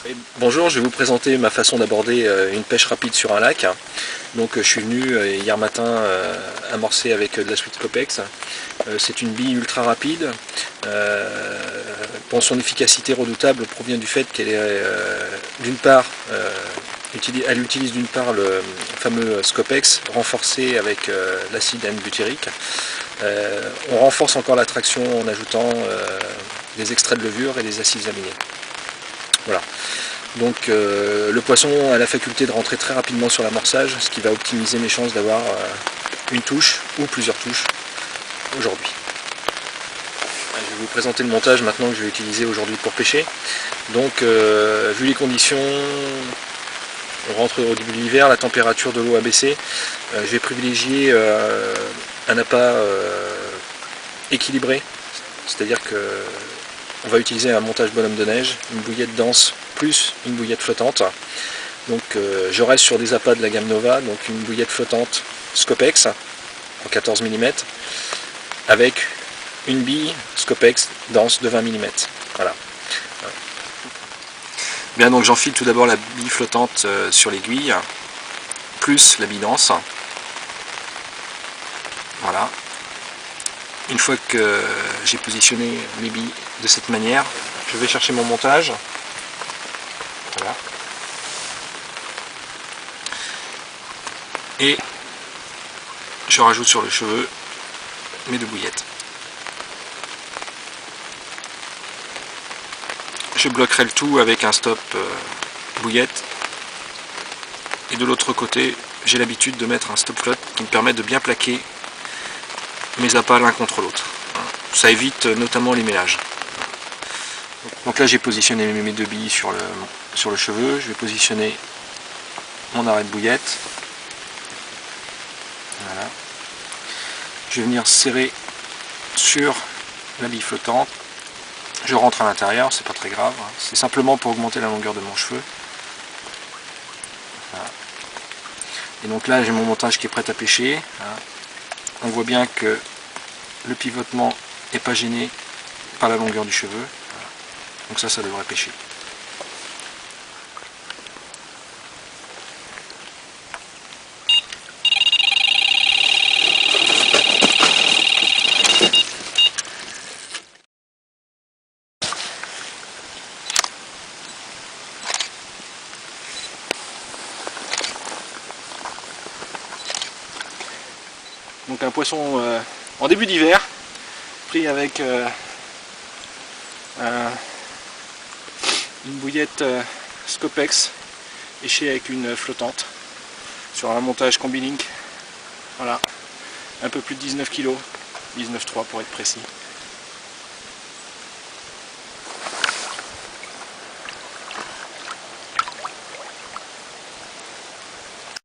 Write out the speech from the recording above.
Et bonjour, je vais vous présenter ma façon d'aborder une pêche rapide sur un lac. Donc je suis venu hier matin amorcer avec de la Sweet Scopex. C'est une bille ultra rapide. Bon, son efficacité redoutable provient du fait qu'elle est d'une part, elle utilise d'une part le fameux Scopex renforcé avec l'acide N-butyrique. On renforce encore l'attraction en ajoutant des extraits de levure et des acides aminés. Voilà. Donc le poisson a la faculté de rentrer très rapidement sur l'amorçage, ce qui va optimiser mes chances d'avoir une touche ou plusieurs touches aujourd'hui. Je vais vous présenter le montage maintenant que je vais utiliser aujourd'hui pour pêcher. Donc vu les conditions, on rentre au début de l'hiver, la température de l'eau a baissé. Je vais privilégier un appât équilibré, c'est-à-dire que on va utiliser un montage bonhomme de neige, une bouillette dense plus une bouillette flottante. Donc je reste sur des appâts de la gamme Nova, donc une bouillette flottante Scopex en 14 mm avec une bille Scopex dense de 20 mm. Voilà. Bien, donc j'enfile tout d'abord la bille flottante sur l'aiguille, plus la bille dense. Voilà. Une fois que j'ai positionné mes billes de cette manière, je vais chercher mon montage. Voilà. Et je rajoute sur le cheveu mes deux bouillettes. Je bloquerai le tout avec un stop bouillette. Et de l'autre côté, j'ai l'habitude de mettre un stop flotte qui me permet de bien plaquer mes appâts l'un contre l'autre. Ça évite notamment les mélages. Donc là j'ai positionné mes deux billes sur le cheveu, je vais positionner mon arrêt de bouillette. Voilà. Je vais venir serrer sur la bille flottante. Je rentre à l'intérieur, c'est pas très grave, c'est simplement pour augmenter la longueur de mon cheveu. Voilà. Et donc là j'ai mon montage qui est prêt à pêcher. On voit bien que le pivotement n'est pas gêné par la longueur du cheveu. Donc ça devrait pêcher. Donc un poisson en début d'hiver, pris avec une bouillette Scopex échée avec une flottante sur un montage Combi Link. Voilà, un peu plus de 19 kg, 19,3 pour être précis.